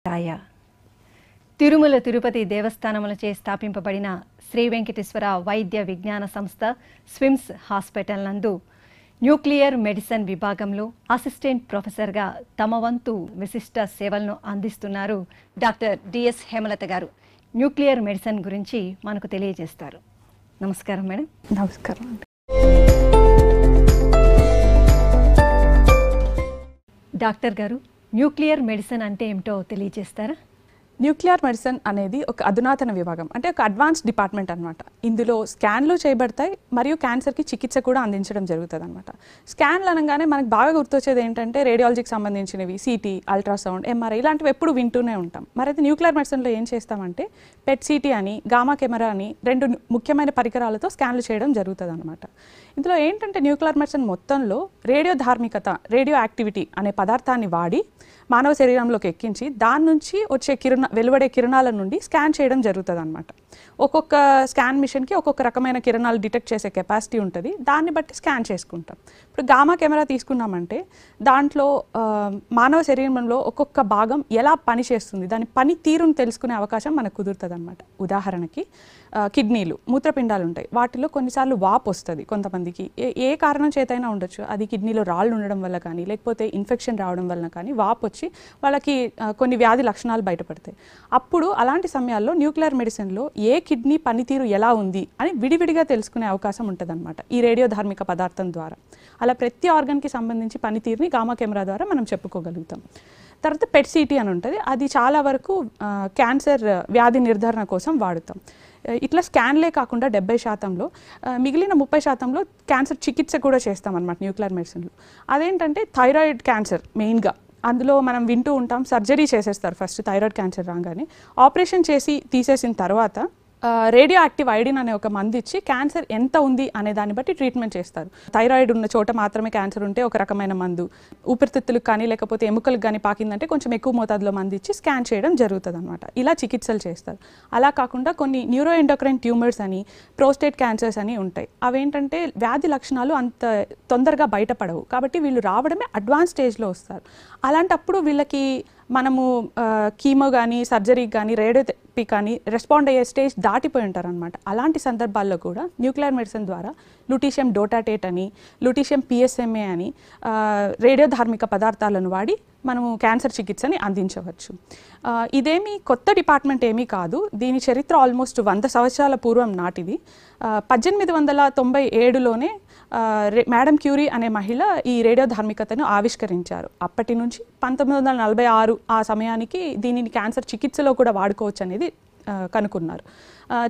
రాయ తిరుమల తిరుపతి దేవస్థానములచే స్థాపింపబడిన శ్రీ వెంకటేశ్వర వైద్య విజ్ఞాన సంస్థ స్విమ్స్ హాస్పిటల్ నందు న్యూక్లియర్ మెడిసిన్ విభాగంలో అసిస్టెంట్ ప్రొఫెసర్గా తమ వంతు విశిష్ట సేవలను అందిస్తున్నారు డాక్టర్ డిఎస్ హేమలత గారు. న్యూక్లియర్ మెడిసిన్ గురించి మనకు తెలియజేస్తారు. నమస్కారం మేడం. నమస్కారం. డాక్టర్ గారు, న్యూక్లియర్ మెడిసిన్ అంటే ఏమిటో తెలియజేస్తారా? న్యూక్లియర్ మెడిసిన్ అనేది ఒక అధునాతన విభాగం, అంటే ఒక అడ్వాన్స్డ్ డిపార్ట్మెంట్ అనమాట. ఇందులో స్కాన్లు చేయబడతాయి మరియు క్యాన్సర్కి చికిత్స కూడా అందించడం జరుగుతుంది అనమాట. స్కాన్లు అనగానే మనకు బాగా గుర్తొచ్చేది ఏంటంటే రేడియాలజీకి సంబంధించినవి, సిటీ, అల్ట్రాసౌండ్, ఎంఆర్ఐ ఇలాంటివి ఎప్పుడు వింటూనే ఉంటాం. మరి అయితే న్యూక్లియర్ మెడిసిన్లో ఏం చేస్తామంటే పెట్ సిటీ అని, గామా కెమెరా అని రెండు ముఖ్యమైన పరికరాలతో స్కాన్లు చేయడం జరుగుతుంది అనమాట. ఇందులో ఏంటంటే న్యూక్లియర్ మెడిసిన్ మొత్తంలో రేడియో ధార్మికత, రేడియో యాక్టివిటీ అనే పదార్థాన్ని వాడి మానవ శరీరంలోకి ఎక్కించి దాని నుంచి వచ్చే వెలువడే కిరణాల నుండి స్కాన్ చేయడం జరుగుతుంది అనమాట. ఒక్కొక్క స్కాన్ మిషన్కి ఒక్కొక్క రకమైన కిరణాలు డిటెక్ట్ చేసే కెపాసిటీ ఉంటుంది. దాన్ని బట్టి స్కాన్ చేసుకుంటాం. ఇప్పుడు గామా కెమెరా తీసుకున్నామంటే దాంట్లో మానవ శరీరంలో ఒక్కొక్క భాగం ఎలా పనిచేస్తుంది, దాని పని తీరును తెలుసుకునే అవకాశం మనకు కుదురుతుంది అనమాట. ఉదాహరణకి కిడ్నీలు, మూత్రపిండాలు ఉంటాయి. వాటిలో కొన్నిసార్లు వాపు వస్తుంది కొంతమందికి. ఏ కారణం చేతైనా ఉండొచ్చు. అది కిడ్నీలో రాళ్ళు ఉండడం వల్ల కానీ, లేకపోతే ఇన్ఫెక్షన్ రావడం వల్ల కానీ వాపు వచ్చి వాళ్ళకి కొన్ని వ్యాధి లక్షణాలు బయటపడతాయి. అప్పుడు అలాంటి సమయాల్లో న్యూక్లియర్ మెడిసిన్లో ఏ కిడ్నీ పనితీరు ఎలా ఉంది అని విడివిడిగా తెలుసుకునే అవకాశం ఉంటుంది అనమాట ఈ రేడియో ధార్మిక పదార్థం ద్వారా. అలా ప్రతి ఆర్గన్కి సంబంధించి పనితీరుని గామా కెమెరా ద్వారా మనం చెప్పుకోగలుగుతాం. తర్వాత పెట్ సిటీ అని ఉంటుంది. అది చాలా వరకు క్యాన్సర్ వ్యాధి నిర్ధారణ కోసం వాడుతాం. ఇట్లా స్కాన్లే కాకుండా 70%లో మిగిలిన 30%లో క్యాన్సర్ చికిత్స కూడా చేస్తాం అన్నమాట న్యూక్లియర్ మెడిసిన్లో. అదేంటంటే థైరాయిడ్ క్యాన్సర్ మెయిన్గా. అందులో మనం వింటూ ఉంటాం, సర్జరీ చేసేస్తారు ఫస్ట్ థైరాయిడ్ క్యాన్సర్ రాగానే. ఆపరేషన్ చేసి తీసేసిన తర్వాత రేడియో యాక్టివ్ ఐడిన్ అనే ఒక మందు ఇచ్చి క్యాన్సర్ ఎంత ఉంది అనే దాన్ని బట్టి ట్రీట్మెంట్ చేస్తారు. థైరాయిడ్ ఉన్న చోట మాత్రమే క్యాన్సర్ ఉంటే ఒక రకమైన మందు, ఊపిరితిత్తులకు కానీ లేకపోతే ఎముకలకు కానీ పాకిందంటే కొంచెం ఎక్కువ మోతాదులో మందు ఇచ్చి స్కాన్ చేయడం జరుగుతుంది అనమాట. ఇలా చికిత్సలు చేస్తారు. అలా కాకుండా కొన్ని న్యూరో ఎండోక్రైన్ ట్యూమర్స్ అని, ప్రోస్టేట్ క్యాన్సర్స్ అని ఉంటాయి. అవేంటంటే వ్యాధి లక్షణాలు అంత తొందరగా బయటపడవు, కాబట్టి వీళ్ళు రావడమే అడ్వాన్స్ స్టేజ్లో వస్తారు. అలాంటప్పుడు వీళ్ళకి మనము కీమో కానీ, సర్జరీకి కానీ, రేడియోథెరపీ కానీ రెస్పాండ్ అయ్యే స్టేజ్ దాటిపోయి ఉంటారు అనమాట. అలాంటి సందర్భాల్లో కూడా న్యూక్లియర్ మెడిసిన్ ద్వారా లుటీషియం డోటాటేట్ అని, లుటీషియం పిఎస్ఎంఏ అని రేడియో ధార్మిక పదార్థాలను వాడి మనము క్యాన్సర్ చికిత్సని అందించవచ్చు. ఇదేమీ కొత్త డిపార్ట్మెంట్ ఏమీ కాదు. దీని చరిత్ర ఆల్మోస్ట్ 100 సంవత్సరాల పూర్వం నాటిది. 1897లోనే మేడం క్యూరీ అనే మహిళ ఈ రేడియో ధార్మికతను ఆవిష్కరించారు. అప్పటి నుంచి 1946 ఆ సమయానికి దీనిని క్యాన్సర్ చికిత్సలో కూడా వాడుకోవచ్చు అనేది కనుక్కున్నారు.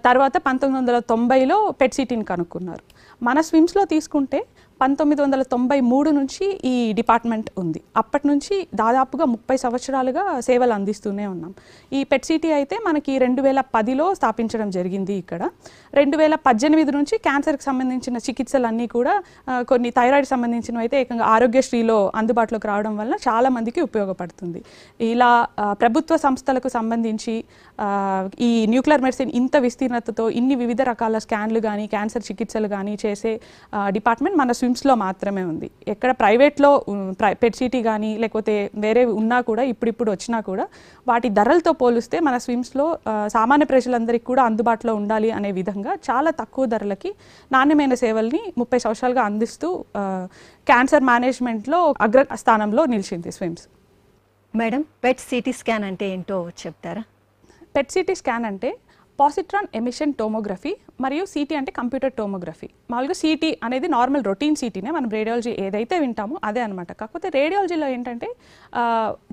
తర్వాత 1990లో పెట్ సిటీని కనుక్కున్నారు. మన స్విమ్స్లో తీసుకుంటే 1993 నుంచి ఈ డిపార్ట్మెంట్ ఉంది. అప్పటి నుంచి దాదాపుగా 30 సంవత్సరాలుగా సేవలు అందిస్తూనే ఉన్నాం. ఈ పెట్ సిటీ అయితే మనకి 2010లో స్థాపించడం జరిగింది ఇక్కడ. 2018 నుంచి క్యాన్సర్కి సంబంధించిన చికిత్సలన్నీ కూడా కొన్ని థైరాయిడ్ సంబంధించినవి అయితే ఏకంగా ఆరోగ్యశ్రీలో అందుబాటులోకి రావడం వల్ల చాలా మందికి ఉపయోగపడుతుంది. ఇలా ప్రభుత్వ సంస్థలకు సంబంధించి ఈ న్యూక్లియర్ మెడిసిన్ ఇంత విస్తీర్ణతతో ఇన్ని వివిధ రకాల స్కాన్లు కానీ, క్యాన్సర్ చికిత్సలు కానీ చేసే డిపార్ట్మెంట్ మన స్విమ్స్లో మాత్రమే ఉంది. ఎక్కడ ప్రైవేట్లో పెట్ సిటీ కానీ లేకపోతే వేరే ఉన్నా కూడా, ఇప్పుడిప్పుడు వచ్చినా కూడా వాటి ధరలతో పోలిస్తే మన స్విమ్స్లో సామాన్య ప్రజలందరికీ కూడా అందుబాటులో ఉండాలి అనే విధంగా చాలా తక్కువ ధరలకి నాణ్యమైన సేవల్ని 30 సంవత్సరాలుగా అందిస్తూ క్యాన్సర్ మేనేజ్మెంట్లో అగ్రస్థానంలో నిలిచింది SVIMS. Madam, PET CT scan అంటే ఏంటో చెప్తారా? పెట్ సిటీ స్కాన్ అంటే పాజిట్రాన్ ఎమిషన్ టోమోగ్రఫీ మరియు సిటీ అంటే కంప్యూటర్ టోమోగ్రఫీ. మామూలుగా సిటీ అనేది నార్మల్ రొటీన్ సిటీనే, మనం రేడియాలజీ ఏదైతే వింటామో అదే అనమాట. కాకపోతే రేడియాలజీలో ఏంటంటే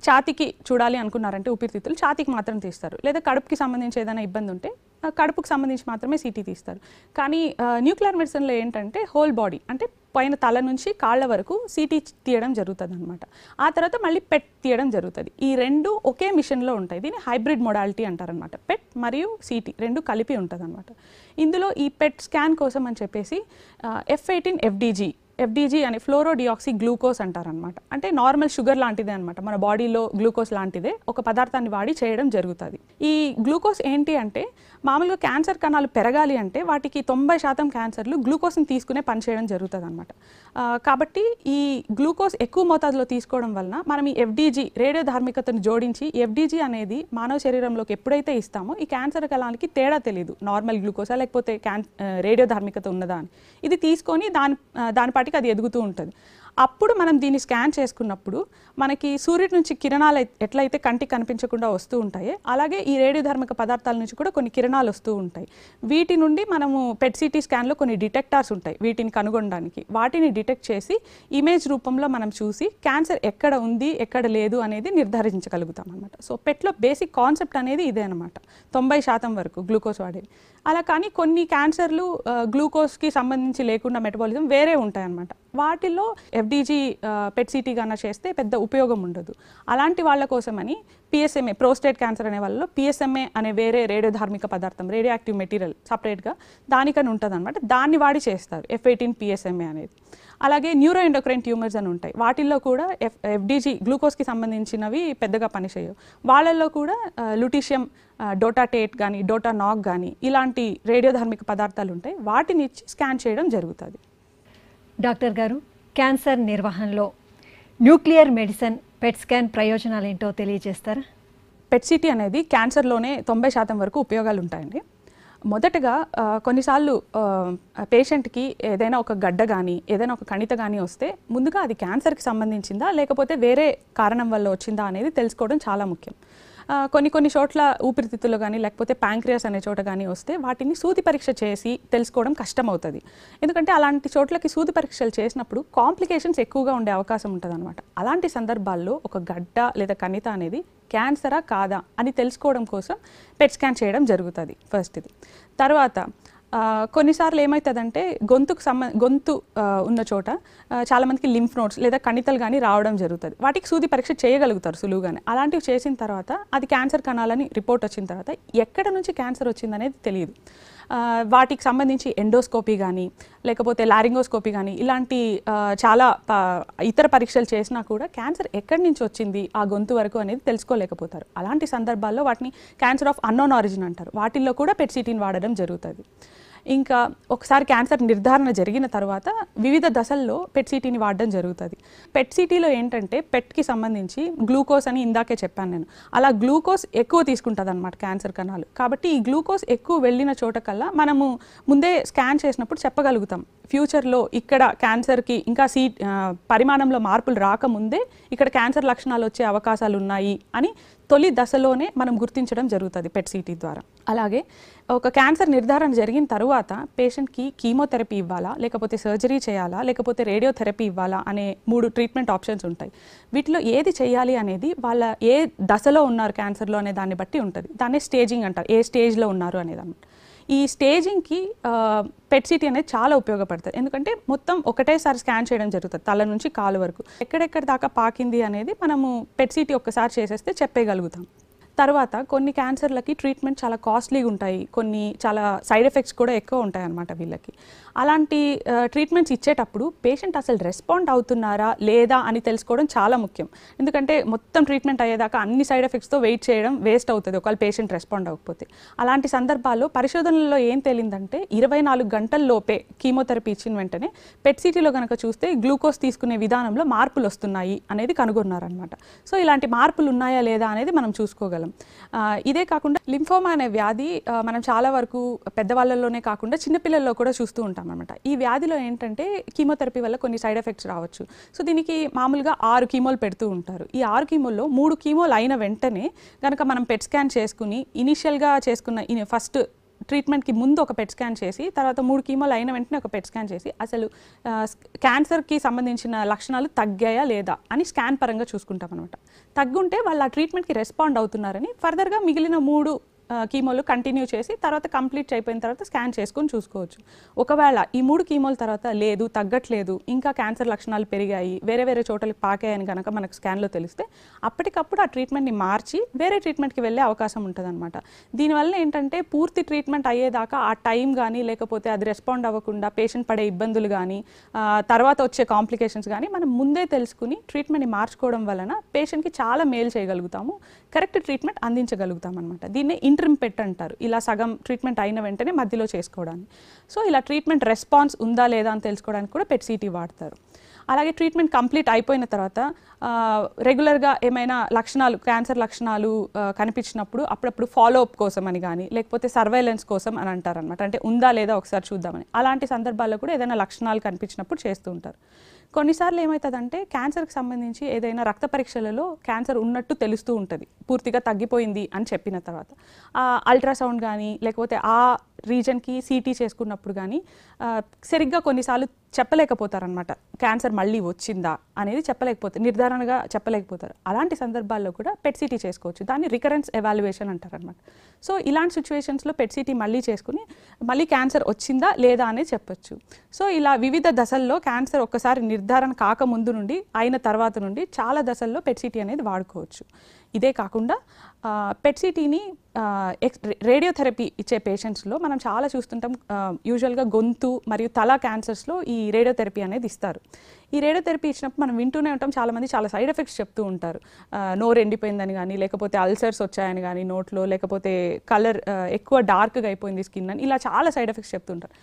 ఛాతీకి చూడాలి అనుకున్నారంటే ఊపిరితిత్తులు ఛాతీకి మాత్రం తీస్తారు, లేదా కడుపుకి సంబంధించి ఏదైనా ఇబ్బంది ఉంటే కడుపుకి సంబంధించి మాత్రమే సిటీ తీస్తారు. కానీ న్యూక్లియర్ మెడిసిన్లో ఏంటంటే హోల్ బాడీ అంటే పైన తల నుంచి కాళ్ళ వరకు సిటీ తీయడం జరుగుతుంది అనమాట. ఆ తర్వాత మళ్ళీ పెట్ తీయడం జరుగుతుంది. ఈ రెండు ఒకే మిషన్లో ఉంటాయి. దీన్ని హైబ్రిడ్ మోడాలిటీ అంటారనమాట. పెట్ మరియు సిటీ రెండు కలిపి ఉంటుంది అనమాట. ఇందులో ఈ పెట్ స్కాన్ కోసం అని చెప్పేసి F18 FDG ఎఫ్డీజీ అని ఫ్లోరో డియాక్సీ గ్లూకోజ్ అంటారనమాట. అంటే నార్మల్ షుగర్ లాంటిదే అనమాట, మన బాడీలో గ్లూకోజ్ లాంటిదే ఒక పదార్థాన్ని వాడి చేయడం జరుగుతుంది. ఈ గ్లూకోజ్ ఏంటి అంటే మామూలుగా క్యాన్సర్ కణాలు పెరగాలి అంటే వాటికి 90% క్యాన్సర్లు గ్లూకోజ్ని తీసుకునే పని చేయడం జరుగుతుంది అనమాట. కాబట్టి ఈ గ్లూకోజ్ ఎక్కువ మోతాదులో తీసుకోవడం వలన మనం ఈ ఎఫ్డీజీ రేడియో ధార్మికతను జోడించి, ఎఫ్డీజీ అనేది మానవ శరీరంలోకి ఎప్పుడైతే ఇస్తామో ఈ క్యాన్సర్ కణాలకి తేడా తెలియదు నార్మల్ గ్లూకోజా లేకపోతే రేడియో ధార్మికత ఉన్నదా అని. ఇది తీసుకొని దానిపాటికి అది ఎదుగుతూ ఉంటుంది. అప్పుడు మనం దీన్ని స్కాన్ చేసుకున్నప్పుడు మనకి సూర్యుడి నుంచి కిరణాలు ఎట్లయితే కంటికి కనిపించకుండా వస్తూ ఉంటాయో అలాగే ఈ రేడియోధార్మిక పదార్థాల నుంచి కూడా కొన్ని కిరణాలు వస్తూ ఉంటాయి. వీటి నుండి మనము పెట్ సిటీ స్కాన్లో కొన్ని డిటెక్టార్స్ ఉంటాయి వీటిని కనుగొనడానికి. వాటిని డిటెక్ట్ చేసి ఇమేజ్ రూపంలో మనం చూసి క్యాన్సర్ ఎక్కడ ఉంది ఎక్కడ లేదు అనేది నిర్ధారించగలుగుతాం అనమాట. సో పెట్లో బేసిక్ కాన్సెప్ట్ అనేది ఇదే అనమాట, 90% వరకు గ్లూకోజ్ వాడేది. అలా కానీ కొన్ని క్యాన్సర్లు గ్లూకోజ్కి సంబంధించి లేకుండా మెటబాలిజం వేరే ఉంటాయన్నమాట. వాటిల్లో ఎఫ్డీజీ పెట్ సిటీ కన్నా చేస్తే పెద్ద ఉపయోగం ఉండదు. అలాంటి వాళ్ళ కోసమని పిఎస్ఎంఏ, ప్రోస్టేట్ క్యాన్సర్ అనే వాళ్ళలో పిఎస్ఎంఏ అనే వేరే రేడియోధార్మిక పదార్థం, రేడియో యాక్టివ్ మెటీరియల్ సపరేట్గా దానికని ఉంటుంది అనమాట. దాన్ని వాడి చేస్తారు F18 పిఎస్ఎంఏ అనేది. అలాగే న్యూరో ఎండోక్రైన్ ట్యూమర్స్ అని ఉంటాయి, వాటిల్లో కూడా ఎఫ్డీజీ గ్లూకోజ్కి సంబంధించినవి పెద్దగా పనిచేయవు. వాళ్ళల్లో కూడా లుటీషియం డోటాటేట్ కానీ డోటానాక్ కానీ ఇలాంటి రేడియోధార్మిక పదార్థాలు ఉంటాయి, వాటిని ఇచ్చి స్కాన్ చేయడం జరుగుతుంది. డాక్టర్ గారు, క్యాన్సర్ నిర్వహణలో న్యూక్లియర్ మెడిసిన్ పెట్ స్కాన్ ప్రయోజనాలు ఏంటో తెలియజేస్తారా? పెట్ సిటీ అనేది క్యాన్సర్లోనే 90% వరకు ఉపయోగాలు ఉంటాయండి. మొదటగా కొన్నిసార్లు పేషెంట్కి ఏదైనా ఒక గడ్డ కానీ ఏదైనా ఒక కణిత కానీ వస్తే ముందుగా అది క్యాన్సర్కి సంబంధించిందా లేకపోతే వేరే కారణం వల్ల వచ్చిందా అనేది తెలుసుకోవడం చాలా ముఖ్యం. కొన్ని చోట్ల ఊపిరితిత్తులు కానీ లేకపోతే ప్యాంక్రియాస్ అనే చోట కానీ వస్తే వాటిని సూది పరీక్ష చేసి తెలుసుకోవడం కష్టం అవుతుంది. ఎందుకంటే అలాంటి చోట్లకి సూది పరీక్షలు చేసినప్పుడు కాంప్లికేషన్స్ ఎక్కువగా ఉండే అవకాశం ఉంటుంది అనమాట. అలాంటి సందర్భాల్లో ఒక గడ్డ లేదా కణిత అనేది క్యాన్సరా కాదా అని తెలుసుకోవడం కోసం పెట్ స్కాన్ చేయడం జరుగుతుంది ఫస్ట్ ఇది. తర్వాత కొన్నిసార్లు ఏమవుతుందంటే గొంతు ఉన్న చోట చాలామందికి లింఫ్ నోడ్స్ లేదా కణితలు కానీ రావడం జరుగుతుంది. వాటికి సూది పరీక్ష చేయగలుగుతారు సులువుగానే. అలాంటివి చేసిన తర్వాత అది క్యాన్సర్ కణాలని రిపోర్ట్ వచ్చిన తర్వాత ఎక్కడ నుంచి క్యాన్సర్ వచ్చిందనేది తెలియదు. వాటికి సంబంధించి ఎండోస్కోపీ కానీ లేకపోతే లారింగోస్కోపీ కానీ ఇలాంటి చాలా ఇతర పరీక్షలు చేసినా కూడా క్యాన్సర్ ఎక్కడి నుంచి వచ్చింది ఆ గొంతు వరకు అనేది తెలుసుకోలేకపోతారు. అలాంటి సందర్భాల్లో వాటిని క్యాన్సర్ ఆఫ్ అన్నోన్ ఆరిజిన్ అంటారు. వాటిల్లో కూడా పెట్ సిటీని వాడడం జరుగుతుంది. ఇంకా ఒకసారి క్యాన్సర్ నిర్ధారణ జరిగిన తర్వాత వివిధ దశల్లో పెట్ సిటీని వాడడం జరుగుతుంది. పెట్ సిటీలో ఏంటంటే పెట్కి సంబంధించి గ్లూకోజ్ అని ఇందాకే చెప్పాను నేను, అలా గ్లూకోజ్ ఎక్కువ తీసుకుంటుంది అనమాట క్యాన్సర్ కణాలు. కాబట్టి ఈ గ్లూకోజ్ ఎక్కువ వెళ్ళిన చోట కల్లా మనము ముందే స్కాన్ చేసినప్పుడు చెప్పగలుగుతాం ఫ్యూచర్లో ఇక్కడ క్యాన్సర్కి ఇంకా పరిమాణంలో మార్పులు రాకముందే ఇక్కడ క్యాన్సర్ లక్షణాలు వచ్చే అవకాశాలు ఉన్నాయి అని తొలి దశలోనే మనం గుర్తించడం జరుగుతుంది పెట్ సిటీ ద్వారా. అలాగే ఒక క్యాన్సర్ నిర్ధారణ జరిగిన తర్వాత పేషెంట్కి కీమోథెరపీ ఇవ్వాలా లేకపోతే సర్జరీ చేయాలా లేకపోతే రేడియోథెరపీ ఇవ్వాలా అనే 3 ట్రీట్మెంట్ ఆప్షన్స్ ఉంటాయి. వీటిలో ఏది చేయాలి అనేది వాళ్ళ ఏ దశలో ఉన్నారు క్యాన్సర్లో అనే దాన్ని బట్టి ఉంటుంది. దాన్నే స్టేజింగ్ అంటారు, ఏ స్టేజ్లో ఉన్నారు అనేది అన్నమాట. ఈ స్టేజింగ్కి పెట్ సిటీ అనేది చాలా ఉపయోగపడుతుంది. ఎందుకంటే మొత్తం ఒకటేసారి స్కాన్ చేయడం జరుగుతుంది తల నుంచి కాలు వరకు. ఎక్కడెక్కడ దాకా పాకింది అనేది మనము పెట్ సిటీ ఒక్కసారి చేసేస్తే చెప్పేయగలుగుతాం. తర్వాత కొన్ని క్యాన్సర్లకి ట్రీట్మెంట్ చాలా కాస్ట్లీగా ఉంటాయి, కొన్ని చాలా సైడ్ ఎఫెక్ట్స్ కూడా ఎక్కువ ఉంటాయి అన్నమాట వీళ్ళకి. అలాంటి ట్రీట్మెంట్స్ ఇచ్చేటప్పుడు పేషెంట్ అసలు రెస్పాండ్ అవుతున్నారా లేదా అని తెలుసుకోవడం చాలా ముఖ్యం. ఎందుకంటే మొత్తం ట్రీట్మెంట్ అయ్యేదాకా అన్ని సైడ్ ఎఫెక్ట్స్తో వెయిట్ చేయడం వేస్ట్ అవుతుంది ఒకవేళ పేషెంట్ రెస్పాండ్ అవ్వకపోతే. అలాంటి సందర్భాల్లో పరిశోధనల్లో ఏం తేలిందంటే 24 గంటల్లోపే కీమోథెరపీ ఇచ్చిన వెంటనే పెట్ సిటీలో కనుక చూస్తే గ్లూకోజ్ తీసుకునే విధానంలో మార్పులు వస్తున్నాయి అనేది కనుగొన్నారనమాట. సో ఇలాంటి మార్పులు ఉన్నాయా లేదా అనేది మనం చూసుకోగలం. ఇదే కాకుండా లింఫోమా అనే వ్యాధి మనం చాలా వరకు పెద్దవాళ్ళలోనే కాకుండా చిన్నపిల్లల్లో కూడా చూస్తూ ఉంటాం అనమాట. ఈ వ్యాధిలో ఏంటంటే కీమోథెరపీ వల్ల కొన్ని సైడ్ ఎఫెక్ట్స్ రావచ్చు. సో దీనికి మామూలుగా 6 కీమోలు పెడుతూ ఉంటారు. ఈ 6 కీమోల్లో 3 కీమోలు అయిన వెంటనే కనుక మనం పెట్ స్కాన్ చేసుకుని ఇనిషియల్గా చేసుకున్న ఫస్ట్ ట్రీట్మెంట్కి ముందు ఒక పెట్ స్కాన్ చేసి తర్వాత 3 కీమోలు అయిన వెంటనే ఒక పెట్ స్కాన్ చేసి అసలు క్యాన్సర్కి సంబంధించిన లక్షణాలు తగ్గాయా లేదా అని స్కాన్ పరంగా చూసుకుంటాం అనమాట. తగ్గుంటే వాళ్ళు ఆ ట్రీట్మెంట్కి రెస్పాండ్ అవుతున్నారని ఫర్దర్గా మిగిలిన 3 కీమోలు కంటిన్యూ చేసి తర్వాత కంప్లీట్ అయిపోయిన తర్వాత స్కాన్ చేసుకొని చూసుకోవచ్చు. ఒకవేళ ఈ 3 కీమోల తర్వాత లేదు, తగ్గట్లేదు, ఇంకా క్యాన్సర్ లక్షణాలు పెరిగాయి, వేరే వేరే చోటలకు పాకాయని కనుక మనకు స్కాన్లో తెలిస్తే అప్పటికప్పుడు ఆ ట్రీట్మెంట్ని మార్చి వేరే ట్రీట్మెంట్కి వెళ్ళే అవకాశం ఉంటుందన్నమాట. దీనివల్ల ఏంటంటే పూర్తి ట్రీట్మెంట్ అయ్యేదాకా ఆ టైం కానీ లేకపోతే అది రెస్పాండ్ అవ్వకుండా పేషెంట్ పడే ఇబ్బందులు కానీ తర్వాత వచ్చే కాంప్లికేషన్స్ కానీ మనం ముందే తెలుసుకుని ట్రీట్మెంట్ని మార్చుకోవడం వలన పేషెంట్కి చాలా మేలు చేయగలుగుతాము, కరెక్ట్ ట్రీట్మెంట్ అందించగలుగుతాం అనమాట. దీన్ని ఇంటర్మ్ పెట్ అంటారు, ఇలా సగం ట్రీట్మెంట్ అయిన వెంటనే మధ్యలో చేసుకోవడానికి. సో ఇలా ట్రీట్మెంట్ రెస్పాన్స్ ఉందా లేదా అని తెలుసుకోవడానికి కూడా పెట్ సిటీ వాడతారు. అలాగే ట్రీట్మెంట్ కంప్లీట్ అయిపోయిన తర్వాత రెగ్యులర్గా ఏమైనా లక్షణాలు, క్యాన్సర్ లక్షణాలు కనిపించినప్పుడు అప్పుడప్పుడు ఫాలోఅప్ కోసం అని కానీ లేకపోతే సర్వైలెన్స్ కోసం అని అంటారనమాట. అంటే ఉందా లేదా ఒకసారి చూద్దామని. అలాంటి సందర్భాల్లో కూడా ఏదైనా లక్షణాలు కనిపించినప్పుడు చేస్తూ ఉంటారు. కొన్నిసార్లు ఏమవుతుందంటే క్యాన్సర్కి సంబంధించి ఏదైనా రక్త పరీక్షలలో క్యాన్సర్ ఉన్నట్టు తెలుస్తూ ఉంటుంది, పూర్తిగా తగ్గిపోయింది అని చెప్పిన తర్వాత అల్ట్రాసౌండ్ కానీ లేకపోతే ఆ రీజన్కి సిటీ చేసుకున్నప్పుడు కానీ సరిగ్గా కొన్నిసార్లు చెప్పలేకపోతారనమాట, క్యాన్సర్ మళ్ళీ వచ్చిందా అనేది చెప్పలేకపోతారు, నిర్ధారణగా చెప్పలేకపోతారు. అలాంటి సందర్భాల్లో కూడా పెట్ సిటీ చేసుకోవచ్చు, దాన్ని రికరెన్స్ ఎవాల్యుయేషన్ అంటారనమాట. సో ఇలాంటి సిచ్యువేషన్స్లో పెట్ సిటీ మళ్ళీ చేసుకుని మళ్ళీ క్యాన్సర్ వచ్చిందా లేదా అనేది చెప్పొచ్చు. సో ఇలా వివిధ దశల్లో క్యాన్సర్ ఒక్కసారి నిర్ధారణ కాకముందు నుండి అయిన తర్వాత నుండి చాలా దశల్లో పెట్ సిటీ అనేది వాడుకోవచ్చు. ఇదే కాకుండా పెట్ సిటీని రేడియోథెరపీ ఇచ్చే పేషెంట్స్లో మనం చాలా చూస్తుంటాం. యూజువల్గా గొంతు మరియు తల క్యాన్సర్స్లో ఈ రేడియోథెరపీ అనేది ఇస్తారు. ఈ రేడియోథెరపీ ఇచ్చినప్పుడు మనం వింటూనే ఉంటాం, చాలామంది చాలా సైడ్ ఎఫెక్ట్స్ చెప్తూ ఉంటారు. నోరు ఎండిపోయిందని కానీ లేకపోతే అల్సర్స్ వచ్చాయని కానీ నోట్లో, లేకపోతే కలర్ ఎక్కువ డార్క్గా అయిపోయింది స్కిన్ అని, ఇలా చాలా సైడ్ ఎఫెక్ట్స్ చెప్తుంటారు.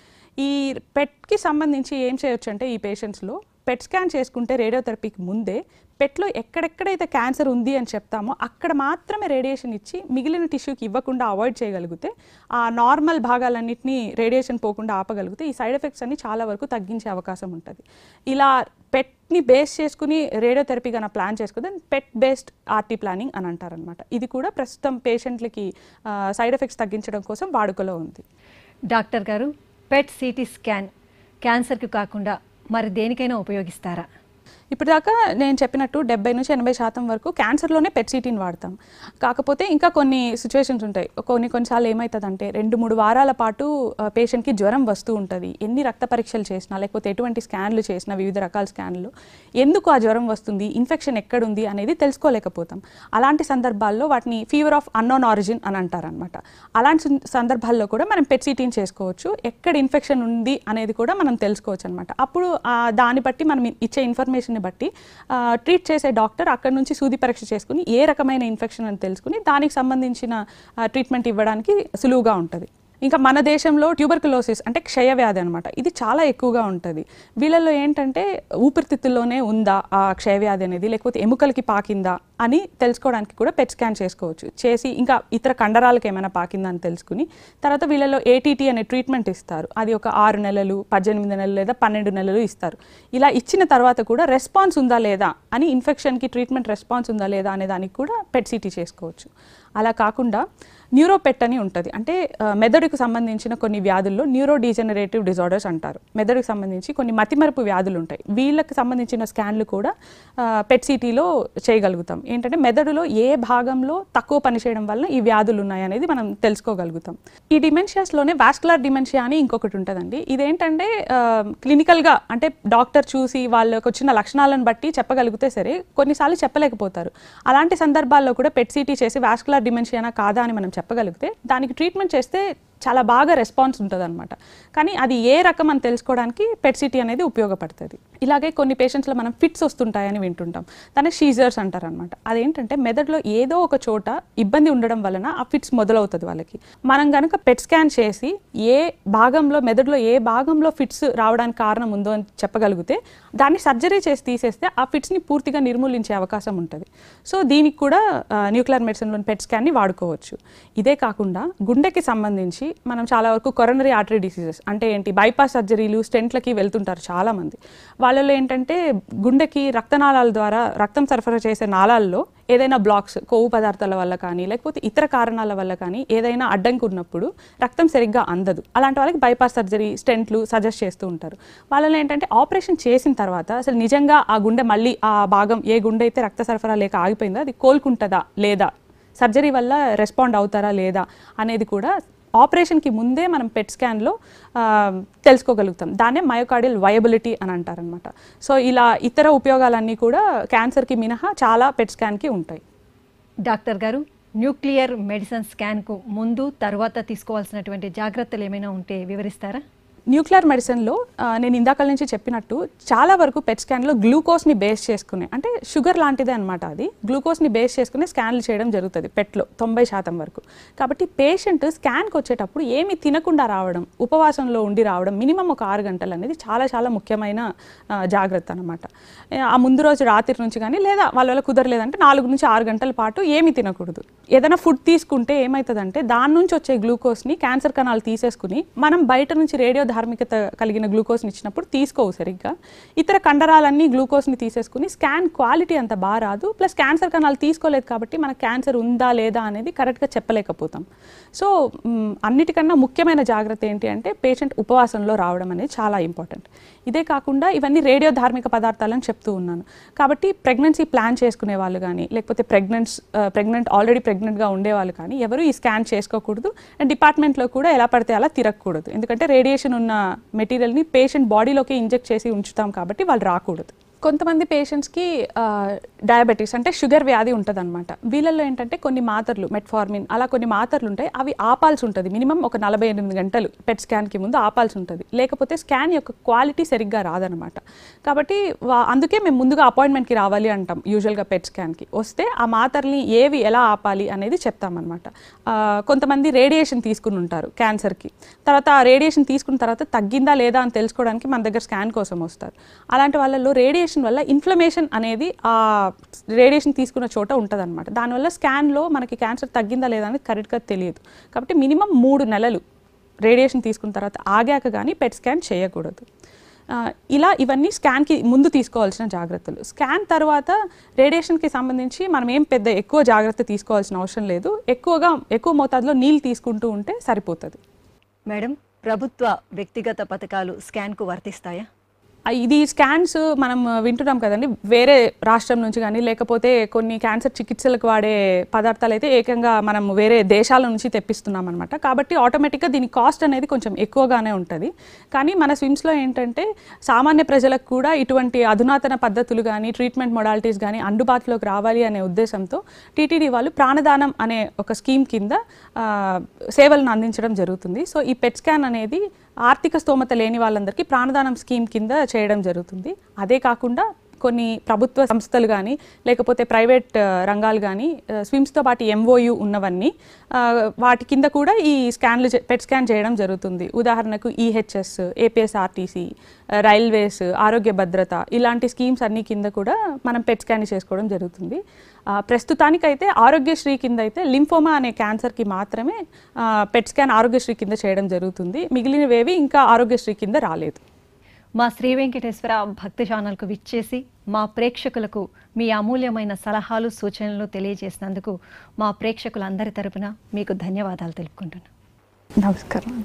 ఈ పెట్కి సంబంధించి ఏం చేయొచ్చు అంటే ఈ పేషెంట్స్లో పెట్ స్కాన్ చేసుకుంటే రేడియోథెరపీకి ముందే పెట్లో ఎక్కడెక్కడైతే క్యాన్సర్ ఉంది అని చెప్తామో అక్కడ మాత్రమే రేడియేషన్ ఇచ్చి మిగిలిన టిష్యూకి ఇవ్వకుండా అవాయిడ్ చేయగలిగితే, ఆ నార్మల్ భాగాలన్నింటినీ రేడియేషన్ పోకుండా ఆపగలిగితే ఈ సైడ్ ఎఫెక్ట్స్ అన్ని చాలా వరకు తగ్గించే అవకాశం ఉంటుంది. ఇలా పెట్ని బేస్ చేసుకుని రేడియోథెరపీ కన్నా ప్లాన్ చేసుకుంటే పెట్ బేస్డ్ ఆర్టీ ప్లానింగ్ అని అంటారనమాట. ఇది కూడా ప్రస్తుతం పేషెంట్లకి సైడ్ ఎఫెక్ట్స్ తగ్గించడం కోసం వాడుకలో ఉంది. డాక్టర్ గారు, పెట్ సిటీ స్కాన్ క్యాన్సర్కి కాకుండా మరి దేనికైనా ఉపయోగిస్తారా? ఇప్పటిదాకా నేను చెప్పినట్టు 70 నుంచి 80% వరకు క్యాన్సర్లోనే పెట్ సిటీని వాడతాం. కాకపోతే ఇంకా కొన్ని సిచ్యువేషన్స్ ఉంటాయి. కొన్నిసార్లు ఏమవుతుందంటే 2-3 వారాల పాటు పేషెంట్కి జ్వరం వస్తూ ఉంటుంది. ఎన్ని రక్త పరీక్షలు చేసినా లేకపోతే ఎటువంటి స్కాన్లు చేసినా, వివిధ రకాల స్కాన్లు, ఎందుకు ఆ జ్వరం వస్తుంది, ఇన్ఫెక్షన్ ఎక్కడుంది అనేది తెలుసుకోలేకపోతాం. అలాంటి సందర్భాల్లో వాటిని ఫీవర్ ఆఫ్ అన్నోన్ ఆరిజిన్ అని అంటారనమాట. అలాంటి సందర్భాల్లో కూడా మనం పెట్ సిటీని చేసుకోవచ్చు. ఎక్కడ ఇన్ఫెక్షన్ ఉంది అనేది కూడా మనం తెలుసుకోవచ్చు అనమాట. అప్పుడు దాన్ని బట్టి మనం ఇచ్చే ఇన్ఫర్మేషన్ బట్టి ట్రీట్ చేసే డాక్టర్ అక్కడ నుంచి సూది పరీక్ష చేసుకుని ఏ రకమైన ఇన్ఫెక్షన్ అని తెలుసుకుని దానికి సంబంధించిన ట్రీట్మెంట్ ఇవ్వడానికి సులువుగా ఉంటుంది. ఇంకా మన దేశంలో ట్యూబర్కులోసిస్ అంటే క్షయవ్యాధి అనమాట, ఇది చాలా ఎక్కువగా ఉంటుంది. వీళ్ళల్లో ఏంటంటే ఊపిరితిత్తుల్లోనే ఉందా ఆ క్షయవ్యాధి అనేది, లేకపోతే ఎముకలకి పాకిందా అని తెలుసుకోవడానికి కూడా పెట్ స్కాన్ చేసుకోవచ్చు. చేసి ఇంకా ఇతర కండరాలకు ఏమైనా పాకిందా అని తెలుసుకుని తర్వాత వీళ్ళలో ఏటీటీ అనే ట్రీట్మెంట్ ఇస్తారు. అది ఒక 6 నెలలు, 18 నెలలు లేదా 12 నెలలు ఇస్తారు. ఇలా ఇచ్చిన తర్వాత కూడా రెస్పాన్స్ ఉందా లేదా అని, ఇన్ఫెక్షన్కి ట్రీట్మెంట్ రెస్పాన్స్ ఉందా లేదా అనే దానికి కూడా పెట్ సిటీ చేసుకోవచ్చు. అలా కాకుండా న్యూరోపెట్ అని ఉంటుంది, అంటే మెదడుకు సంబంధించిన కొన్ని వ్యాధుల్లో న్యూరో డీజెనరేటివ్ డిజార్డర్స్ అంటారు. మెదడుకు సంబంధించి కొన్ని మతిమరుపు వ్యాధులు ఉంటాయి, వీళ్ళకి సంబంధించిన స్కాన్లు కూడా పెట్ సిటీలో చేయగలుగుతాం. ఏంటంటే మెదడులో ఏ భాగంలో తక్కువ పనిచేయడం వల్ల ఈ వ్యాధులు ఉన్నాయనేది మనం తెలుసుకోగలుగుతాం. ఈ డిమెన్షియాస్లోనే వాస్కులర్ డిమెన్షియా అని ఇంకొకటి ఉంటుందండి. ఇదేంటంటే క్లినికల్గా అంటే డాక్టర్ చూసి వాళ్ళకి వచ్చిన లక్షణాలను బట్టి చెప్పగలిగితే సరే, కొన్నిసార్లు చెప్పలేకపోతారు. అలాంటి సందర్భాల్లో కూడా పెట్ సిటీ చేసి వాస్కులర్ డిమెన్షియానా కాదా అని మనం చెప్పగలిగితే దానికి ట్రీట్మెంట్ చేస్తే చాలా బాగా రెస్పాన్స్ ఉంటుంది అనమాట. కానీ అది ఏ రకం అని తెలుసుకోవడానికి పెట్ సిటీ అనేది ఉపయోగపడుతుంది. ఇలాగే కొన్ని పేషెంట్స్లో మనం ఫిట్స్ వస్తుంటాయని వింటుంటాం, దాన్ని షీజర్స్ అంటారనమాట. అదేంటంటే మెదడులో ఏదో ఒక చోట ఇబ్బంది ఉండడం వలన ఆ ఫిట్స్ మొదలవుతుంది వాళ్ళకి. మనం కనుక పెట్ స్కాన్ చేసి ఏ భాగంలో, మెదడులో ఏ భాగంలో ఫిట్స్ రావడానికి కారణం ఉందో అని చెప్పగలిగితే దాన్ని సర్జరీ చేసి తీసేస్తే ఆ ఫిట్స్ని పూర్తిగా నిర్మూలించే అవకాశం ఉంటుంది. సో దీనికి కూడా న్యూక్లియర్ మెడిసిన్లోని పెట్ స్కాన్ని వాడుకోవచ్చు. ఇదే కాకుండా గుండెకి సంబంధించి మనం చాలా వరకు కొరోనరీ ఆర్టరీ డిసీజెస్ అంటే ఏంటి, బైపాస్ సర్జరీలు, స్టెంట్లకి వెళ్తుంటారు చాలామంది. వాళ్ళలో ఏంటంటే గుండెకి రక్తనాళాల ద్వారా రక్తం సరఫరా చేసే నాళాల్లో ఏదైనా బ్లాక్స్, కొవ్వు పదార్థాల వల్ల కానీ లేకపోతే ఇతర కారణాల వల్ల కానీ ఏదైనా అడ్డంకి ఉన్నప్పుడు రక్తం సరిగ్గా అందదు. అలాంటి వాళ్ళకి బైపాస్ సర్జరీ, స్టెంట్లు సజెస్ట్ చేస్తూ ఉంటారు. వాళ్ళలో ఏంటంటే ఆపరేషన్ చేసిన తర్వాత అసలు నిజంగా ఆ గుండె మళ్ళీ ఆ భాగం ఏ గుండె అయితే రక్త సరఫరా లేక ఆగిపోయిందో అది కోలుకుంటుందా లేదా, సర్జరీ వల్ల రెస్పాండ్ అవుతారా లేదా అనేది కూడా ఆపరేషన్కి ముందే మనం పెట్ స్కాన్లో తెలుసుకోగలుగుతాం. దాన్నే మయోకార్డియల్ వయబిలిటీ అని అంటారనమాట. సో ఇలా ఇతర ఉపయోగాలన్నీ కూడా క్యాన్సర్కి మినహా చాలా పెట్ స్కాన్కి ఉంటాయి. డాక్టర్ గారు, న్యూక్లియర్ మెడిసిన్ స్కాన్కు ముందు తర్వాత తీసుకోవాల్సినటువంటి జాగ్రత్తలు ఏమైనా ఉంటే వివరిస్తారా? న్యూక్లియర్ మెడిసిన్లో నేను ఇందాక నుంచి చెప్పినట్టు చాలా వరకు పెట్ స్కాన్లో గ్లూకోజ్ని బేస్ చేసుకునే, అంటే షుగర్ లాంటిదే అనమాట, అది గ్లూకోజ్ని బేస్ చేసుకునే స్కాన్లు చేయడం జరుగుతుంది పెట్లో 90% వరకు. కాబట్టి పేషెంట్ స్కాన్కి వచ్చేటప్పుడు ఏమి తినకుండా రావడం, ఉపవాసంలో ఉండి రావడం, మినిమం ఒక 6 గంటలు అనేది చాలా చాలా ముఖ్యమైన జాగ్రత్త అనమాట. ఆ ముందు రోజు రాత్రి నుంచి కానీ లేదా వాళ్ళ కుదరలేదంటే 4 నుంచి 6 గంటల పాటు ఏమి తినకూడదు. ఏదైనా ఫుడ్ తీసుకుంటే ఏమవుతుందంటే దాని నుంచి వచ్చే గ్లూకోజ్ని క్యాన్సర్ కణాలు తీసేసుకుని మనం బయట నుంచి రేడియో ధార్మికత కలిగిన గ్లూకోజ్ని ఇచ్చినప్పుడు తీసుకోవు సరిగ్గా. ఇతర కండరాలన్నీ గ్లూకోజ్ని తీసేసుకుని స్కాన్ క్వాలిటీ అంత బాగా రాదు. ప్లస్ క్యాన్సర్ కణాలు తీసుకోలేదు కాబట్టి మనకు క్యాన్సర్ ఉందా లేదా అనేది కరెక్ట్గా చెప్పలేకపోతాం. సో అన్నిటికన్నా ముఖ్యమైన జాగ్రత్త ఏంటి అంటే పేషెంట్ ఉపవాసంలో రావడం అనేది చాలా ఇంపార్టెంట్. ఇదే కాకుండా ఇవన్నీ రేడియో ధార్మిక పదార్థాలని చెప్తూ ఉన్నాను కాబట్టి ప్రెగ్నెన్సీ ప్లాన్ చేసుకునే వాళ్ళు కానీ లేకపోతే ఆల్రెడీ ప్రెగ్నెంట్గా ఉండేవాళ్ళు కానీ ఎవరు ఈ స్కాన్ చేసుకోకూడదు. అండ్ డిపార్ట్మెంట్లో కూడా ఎలా పడితే అలా తిరగకూడదు. ఎందుకంటే రేడియేషన్ ఉన్న మెటీరియల్ని పేషెంట్ బాడీలోకి ఇంజెక్ట్ చేసి ఉంచుతాం కాబట్టి వాళ్ళు రాకూడదు. కొంతమంది పేషెంట్స్కి డయాబెటీస్ అంటే షుగర్ వ్యాధి ఉంటుంది అనమాట. వీళ్ళల్లో ఏంటంటే కొన్ని మాత్రలు మెట్ఫార్మిన్ అలా కొన్ని మాత్రలు ఉంటాయి, అవి ఆపాల్సి ఉంటుంది. మినిమం ఒక 48 గంటలు పెట్ స్కాన్కి ముందు ఆపాల్సి ఉంటుంది. లేకపోతే స్కాన్ యొక్క క్వాలిటీ సరిగ్గా రాదనమాట. కాబట్టి అందుకే మేము ముందుగా అపాయింట్మెంట్కి రావాలి అంటాం. యూజువల్గా పెట్ స్కాన్కి వస్తే ఆ మాత్రల్ని ఏవి ఎలా ఆపాలి అనేది చెప్తామన్నమాట. కొంతమంది రేడియేషన్ తీసుకుని ఉంటారు క్యాన్సర్కి, తర్వాత ఆ రేడియేషన్ తీసుకున్న తర్వాత తగ్గిందా లేదా అని తెలుసుకోవడానికి మన దగ్గర స్కాన్ కోసం వస్తారు. అలాంటి వాళ్ళలో రేడియేషన్ వల్ల ఇన్ఫ్లమేషన్ అనేది ఆ రేడియేషన్ తీసుకున్న చోట ఉంటుంది అనమాట. దానివల్ల స్కాన్లో మనకి క్యాన్సర్ తగ్గిందా లేదా అనేది కరెక్ట్గా తెలియదు. కాబట్టి మినిమం 3 నెలలు రేడియేషన్ తీసుకున్న తర్వాత ఆగాక కానీ పెట్ స్కాన్ చేయకూడదు. ఇవన్నీ స్కాన్కి ముందు తీసుకోవాల్సిన జాగ్రత్తలు. స్కాన్ తర్వాత రేడియేషన్కి సంబంధించి మనం ఏం పెద్ద ఎక్కువ జాగ్రత్త తీసుకోవాల్సిన అవసరం లేదు. ఎక్కువ మోతాదులో నీళ్ళు తీసుకుంటూ ఉంటే సరిపోతుంది. మేడం, ప్రభుత్వ వ్యక్తిగత పథకాలు స్కాన్కు వర్తిస్తాయా? ఇది స్కాన్స్ మనం వింటున్నాం కదండి, వేరే రాష్ట్రం నుంచి కానీ లేకపోతే కొన్ని క్యాన్సర్ చికిత్సలకు వాడే పదార్థాలు అయితే ఏకంగా మనం వేరే దేశాల నుంచి తెప్పిస్తున్నాం అనమాట. కాబట్టి ఆటోమేటిక్గా దీని కాస్ట్ అనేది కొంచెం ఎక్కువగానే ఉంటుంది. కానీ మన స్విమ్స్లో ఏంటంటే సామాన్య ప్రజలకు కూడా ఇటువంటి అధునాతన పద్ధతులు కానీ ట్రీట్మెంట్ మొడాలిటీస్ కానీ అందుబాటులోకి రావాలి అనే ఉద్దేశంతో టీటీడీ వాళ్ళు ప్రాణదానం అనే ఒక స్కీమ్ కింద సేవలను అందించడం జరుగుతుంది. సో ఈ పెట్ స్కాన్ అనేది ఆర్థిక స్తోమత లేని వాళ్ళందరికీ ప్రాణదానం స్కీమ్ కింద చేయడం జరుగుతుంది. అదే కాకుండా కొన్ని ప్రభుత్వ సంస్థలు కానీ లేకపోతే ప్రైవేట్ రంగాలు కానీ స్విమ్స్తో పాటు MOU ఉన్నవన్నీ వాటి కింద కూడా ఈ పెట్ స్కాన్ చేయడం జరుగుతుంది. ఉదాహరణకు EHS, APSRTC, రైల్వేస్, ఆరోగ్య భద్రత ఇలాంటి స్కీమ్స్ అన్ని కింద కూడా మనం పెట్ స్కాన్ చేసుకోవడం జరుగుతుంది. ప్రస్తుతానికైతే ఆరోగ్యశ్రీ కింద అయితే లింఫోమా అనే క్యాన్సర్కి మాత్రమే పెట్ స్కాన్ ఆరోగ్యశ్రీ కింద చేయడం జరుగుతుంది. మిగిలినవేవి ఇంకా ఆరోగ్యశ్రీ కింద రాలేదు. మా శ్రీ వెంకటేశ్వర భక్తి ఛానల్కు విచ్చేసి మా ప్రేక్షకులకు మీ అమూల్యమైన సలహాలు సూచనలు తెలియజేసినందుకు మా ప్రేక్షకులందరి తరపున మీకు ధన్యవాదాలు తెలుపుకుంటున్నాను. నమస్కారం.